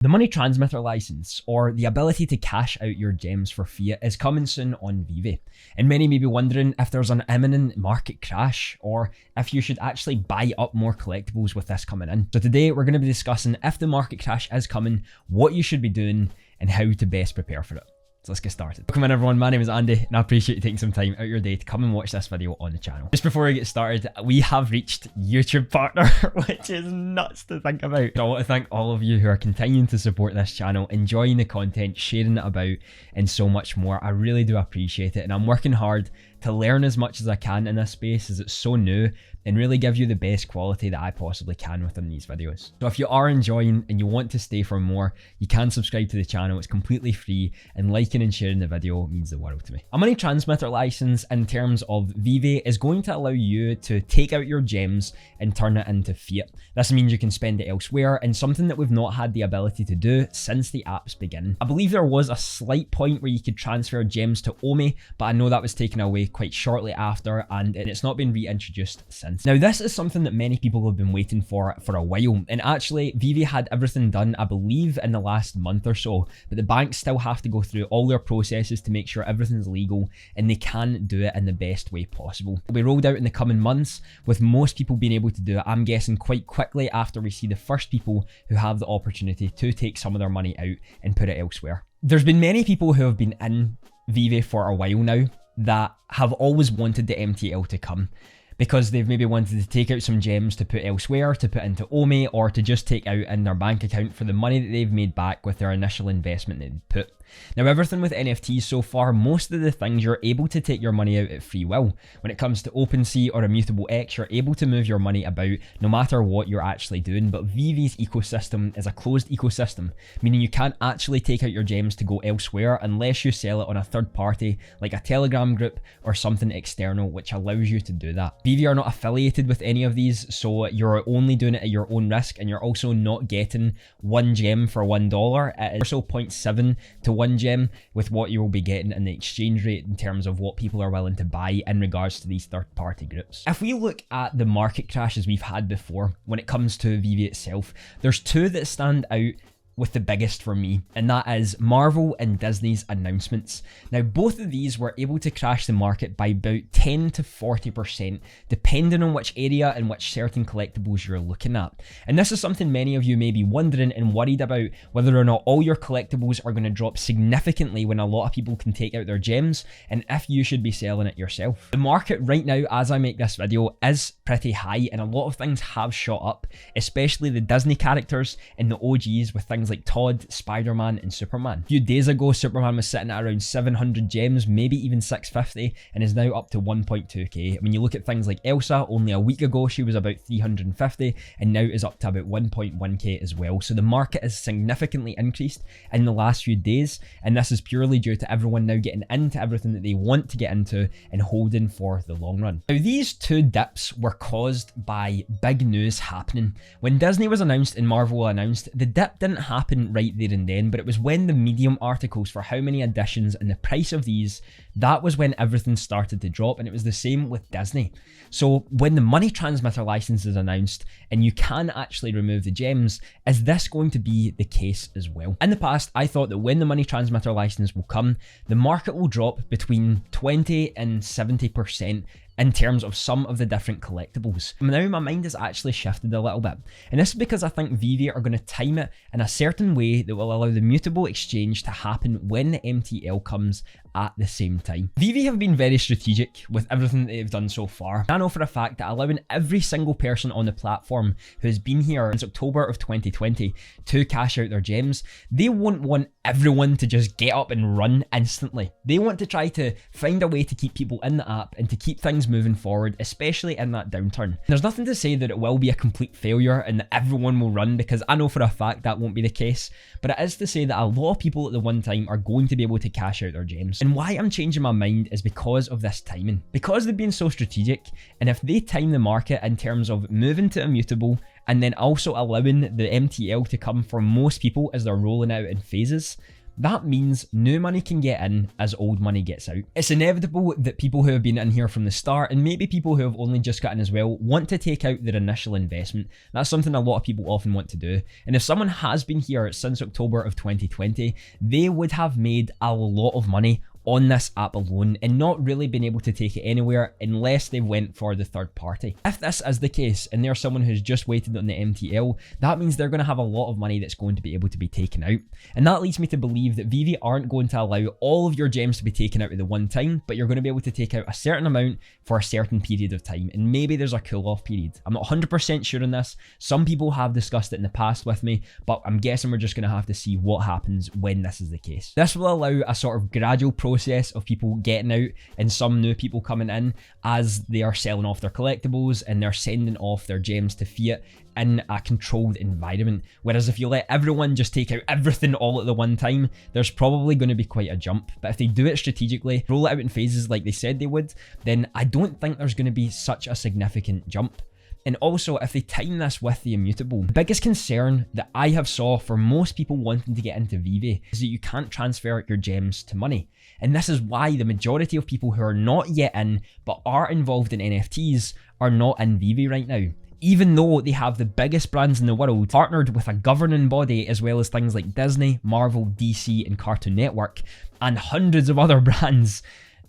The money transmitter license, or the ability to cash out your gems for fiat, is coming soon on Veve. And many may be wondering if there's an imminent market crash, or if you should actually buy up more collectibles with this coming in. So today we're going to be discussing if the market crash is coming, what you should be doing, and how to best prepare for it. So let's get started. Welcome in everyone, my name is Andy and I appreciate you taking some time out of your day to come and watch this video on the channel. Just before we get started, we have reached YouTube partner, which is nuts to think about. So I want to thank all of you who are continuing to support this channel, enjoying the content, sharing it about, and so much more. I really do appreciate it, and I'm working hard to learn as much as I can in this space as it's so new, and really give you the best quality that I possibly can within these videos. So if you are enjoying and you want to stay for more, you can subscribe to the channel. It's completely free, and liking and sharing the video means the world to me. A money transmitter license in terms of Veve is going to allow you to take out your gems and turn it into fiat. This means you can spend it elsewhere, and something that we've not had the ability to do since the app's beginning. I believe there was a slight point where you could transfer gems to Omi, but I know that was taken away quite shortly after, and it's not been reintroduced since. Now this is something that many people have been waiting for a while, and actually Veve had everything done, I believe, in the last month or so, but the banks still have to go through all their processes to make sure everything's legal and they can do it in the best way possible. It'll be rolled out in the coming months, with most people being able to do it, I'm guessing, quite quickly after we see the first people who have the opportunity to take some of their money out and put it elsewhere. There's been many people who have been in Veve for a while now that have always wanted the MTL to come, because they've maybe wanted to take out some gems to put elsewhere, to put into Omi, or to just take out in their bank account for the money that they've made back with their initial investment they'd put. Now everything with NFTs so far, most of the things you're able to take your money out at free will. When it comes to OpenSea or Immutable X, you're able to move your money about no matter what you're actually doing, but Veve's ecosystem is a closed ecosystem, meaning you can't actually take out your gems to go elsewhere unless you sell it on a third party like a Telegram group or something external which allows you to do that. Veve are not affiliated with any of these, so you're only doing it at your own risk, and you're also not getting one gem for $1. It is also 0.7 to 1 gem with what you will be getting in the exchange rate in terms of what people are willing to buy in regards to these third-party groups. If we look at the market crashes we've had before when it comes to Veve itself, there's two that stand out with the biggest for me, and that is Marvel and Disney's announcements. Now both of these were able to crash the market by about 10 to 40% depending on which area and which certain collectibles you're looking at. And this is something many of you may be wondering and worried about, whether or not all your collectibles are going to drop significantly when a lot of people can take out their gems, and if you should be selling it yourself. The market right now as I make this video is pretty high, and a lot of things have shot up, especially the Disney characters and the OGs with things like Todd, Spider-Man, and Superman. A few days ago, Superman was sitting at around 700 gems, maybe even 650, and is now up to 1.2k. When you look at things like Elsa, only a week ago she was about 350, and now is up to about 1.1k as well. So the market has significantly increased in the last few days, and this is purely due to everyone now getting into everything that they want to get into and holding for the long run. Now these two dips were caused by big news happening. When Disney was announced and Marvel announced, the dip didn't happen right there and then, but it was when the Medium articles for how many editions and the price of these, that was when everything started to drop, and it was the same with Disney. So when the money transmitter license is announced and you can actually remove the gems, is this going to be the case as well? In the past, I thought that when the money transmitter license will come, the market will drop between 20 and 70% in terms of some of the different collectibles. Now my mind has actually shifted a little bit, and this is because I think Veve are going to time it in a certain way that will allow the mutable exchange to happen when the MTL comes at the same time. Veve have been very strategic with everything that they've done so far. I know for a fact that allowing every single person on the platform who has been here since October of 2020 to cash out their gems, they won't want everyone to just get up and run instantly. They want to try to find a way to keep people in the app and to keep things moving forward, especially in that downturn. There's nothing to say that it will be a complete failure and that everyone will run, because I know for a fact that won't be the case, but it is to say that a lot of people at the one time are going to be able to cash out their gems. And why I'm changing my mind is because of this timing. Because they've been so strategic, and if they time the market in terms of moving to Immutable and then also allowing the MTL to come for most people as they're rolling out in phases, that means new money can get in as old money gets out. It's inevitable that people who have been in here from the start, and maybe people who have only just got in as well, want to take out their initial investment. That's something a lot of people often want to do. And if someone has been here since October of 2020, they would have made a lot of money on this app alone and not really been able to take it anywhere unless they went for the third party. If this is the case and they're someone who's just waited on the MTL, that means they're going to have a lot of money that's going to be able to be taken out. And that leads me to believe that Veve aren't going to allow all of your gems to be taken out at the one time, but you're going to be able to take out a certain amount for a certain period of time. And maybe there's a cool off period. I'm not 100% sure on this. Some people have discussed it in the past with me, but I'm guessing we're just going to have to see what happens when this is the case. This will allow a sort of gradual process of people getting out and some new people coming in as they are selling off their collectibles and they're sending off their gems to fiat in a controlled environment. Whereas if you let everyone just take out everything all at the one time, there's probably going to be quite a jump. But if they do it strategically, roll it out in phases like they said they would, then I don't think there's going to be such a significant jump. And also, if they time this with the immutable, the biggest concern that I have saw for most people wanting to get into Veve is that you can't transfer your gems to money. And this is why the majority of people who are not yet in, but are involved in NFTs, are not in Veve right now. Even though they have the biggest brands in the world partnered with a governing body, as well as things like Disney, Marvel, DC, and Cartoon Network, and hundreds of other brands,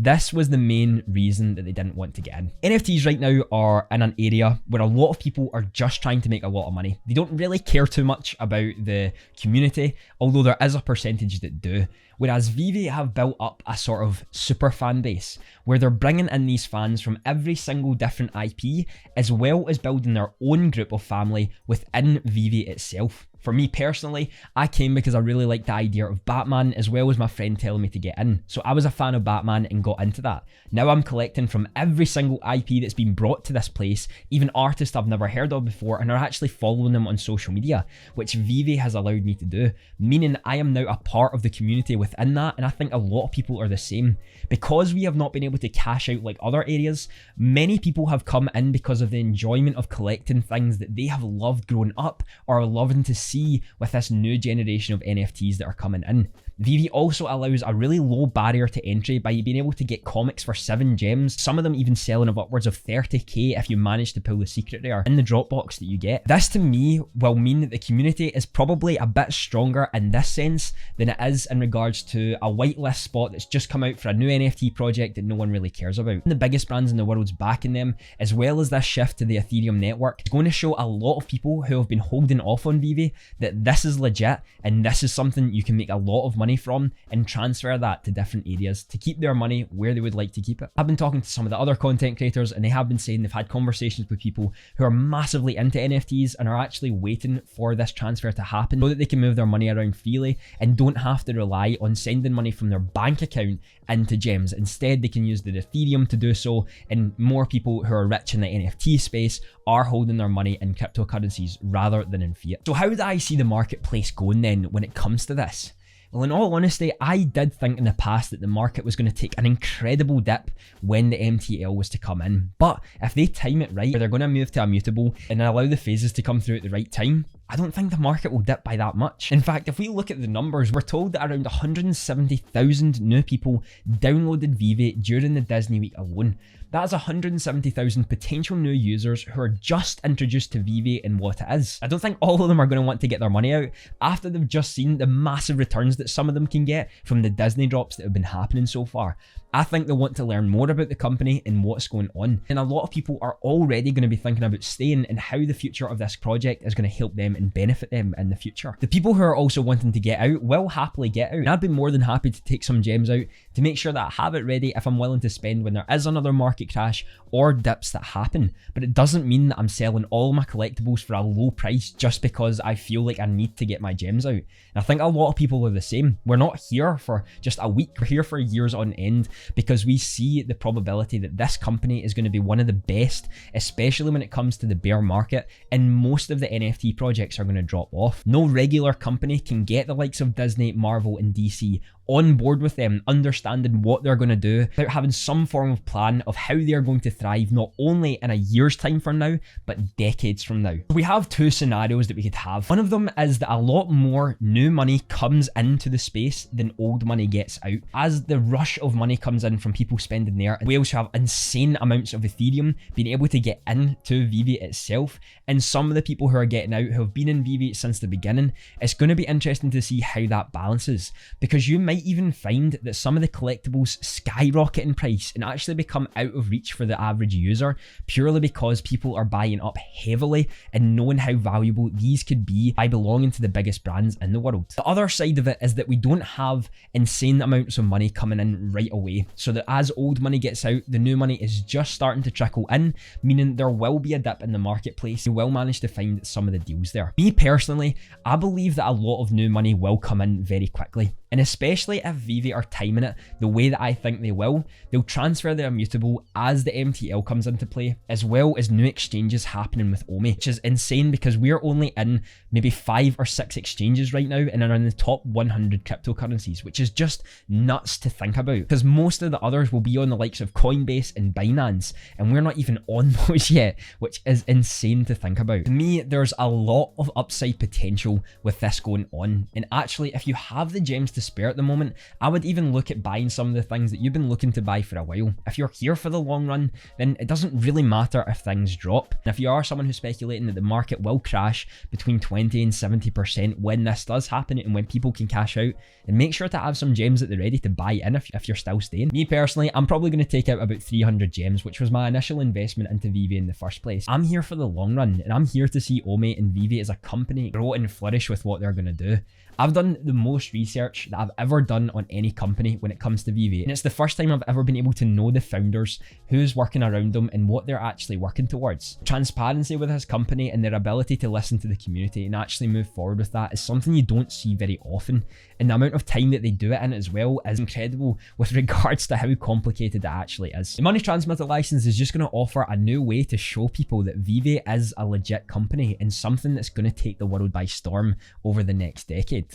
this was the main reason that they didn't want to get in. NFTs right now are in an area where a lot of people are just trying to make a lot of money. They don't really care too much about the community, although there is a percentage that do. Whereas Veve have built up a sort of super fan base where they're bringing in these fans from every single different IP, as well as building their own group of family within Veve itself. For me personally, I came because I really liked the idea of Batman, as well as my friend telling me to get in. So I was a fan of Batman and got into that. Now I'm collecting from every single IP that's been brought to this place, even artists I've never heard of before, and are actually following them on social media, which Veve has allowed me to do, meaning I am now a part of the community within that, and I think a lot of people are the same. Because we have not been able to cash out like other areas, many people have come in because of the enjoyment of collecting things that they have loved growing up or are loving to see with this new generation of NFTs that are coming in. Veve also allows a really low barrier to entry by being able to get comics for 7 gems, some of them even selling of upwards of 30k if you manage to pull the secret rare in the drop box that you get. This to me will mean that the community is probably a bit stronger in this sense than it is in regards to a whitelist spot that's just come out for a new NFT project that no one really cares about. The biggest brands in the world's backing them, as well as this shift to the Ethereum network, is going to show a lot of people who have been holding off on Veve that this is legit and this is something you can make a lot of money from and transfer that to different areas to keep their money where they would like to keep it. I've been talking to some of the other content creators and they have been saying they've had conversations with people who are massively into NFTs and are actually waiting for this transfer to happen so that they can move their money around freely and don't have to rely on sending money from their bank account into gems. Instead, they can use the Ethereum to do so, and more people who are rich in the NFT space are holding their money in cryptocurrencies rather than in fiat. So how do I see the marketplace going then when it comes to this? Well, in all honesty, I did think in the past that the market was going to take an incredible dip when the MTL was to come in. But if they time it right, where they're going to move to immutable and allow the phases to come through at the right time, I don't think the market will dip by that much. In fact, if we look at the numbers, we're told that around 170,000 new people downloaded Veve during the Disney week alone. That is 170,000 potential new users who are just introduced to Veve and what it is. I don't think all of them are going to want to get their money out after they've just seen the massive returns that some of them can get from the Disney drops that have been happening so far. I think they want to learn more about the company and what's going on. And a lot of people are already going to be thinking about staying and how the future of this project is going to help them and benefit them in the future. The people who are also wanting to get out will happily get out. And I'd be more than happy to take some gems out to make sure that I have it ready if I'm willing to spend when there is another market crash or dips that happen. But it doesn't mean that I'm selling all my collectibles for a low price just because I feel like I need to get my gems out. And I think a lot of people are the same. We're not here for just a week, we're here for years on end, because we see the probability that this company is going to be one of the best, especially when it comes to the bear market, and most of the NFT projects are going to drop off. No regular company can get the likes of Disney, Marvel, and DC on board with them, understanding what they're going to do, without having some form of plan of how they're going to thrive, not only in a year's time from now, but decades from now. We have two scenarios that we could have. One of them is that a lot more new money comes into the space than old money gets out. As the rush of money comes in from people spending there, and whales who have insane amounts of Ethereum being able to get into Veve itself, and some of the people who are getting out who have been in Veve since the beginning, it's going to be interesting to see how that balances, because you might even find that some of the collectibles skyrocket in price and actually become out of reach for the average user, purely because people are buying up heavily and knowing how valuable these could be by belonging to the biggest brands in the world. The other side of it is that we don't have insane amounts of money coming in right away, so that as old money gets out, the new money is just starting to trickle in, meaning there will be a dip in the marketplace. You will manage to find some of the deals there. Me personally, I believe that a lot of new money will come in very quickly. And especially if Veve are timing it the way that I think they will, they'll transfer their immutable as the MTL comes into play, as well as new exchanges happening with Omi, which is insane because we're only in maybe 5 or 6 exchanges right now and are in the top 100 cryptocurrencies, which is just nuts to think about, because most of the others will be on the likes of Coinbase and Binance, and we're not even on those yet, which is insane to think about. To me, there's a lot of upside potential with this going on, and actually, if you have the gems to spare at the moment, I would even look at buying some of the things that you've been looking to buy for a while. If you're here for the long run, then it doesn't really matter if things drop. And if you are someone who's speculating that the market will crash between 20 and 70% when this does happen and when people can cash out, then make sure to have some gems at the ready to buy in if you're still staying. Me personally, I'm probably going to take out about 300 gems, which was my initial investment into Veve in the first place. I'm here for the long run, and I'm here to see Omi and Veve as a company grow and flourish with what they're going to do. I've done the most research that I've ever done on any company when it comes to Veve, and it's the first time I've ever been able to know the founders, who's working around them, and what they're actually working towards. Transparency with his company and their ability to listen to the community and actually move forward with that is something you don't see very often, and the amount of time that they do it in as well is incredible with regards to how complicated it actually is. The money transmitter license is just going to offer a new way to show people that Veve is a legit company and something that's going to take the world by storm over the next decade.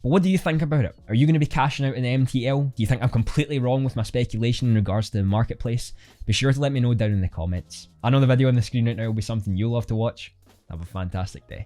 But what do you think about it? Are you going to be cashing out in the MTL? Do you think I'm completely wrong with my speculation in regards to the marketplace? Be sure to let me know down in the comments. I know the video on the screen right now will be something you'll love to watch. Have a fantastic day.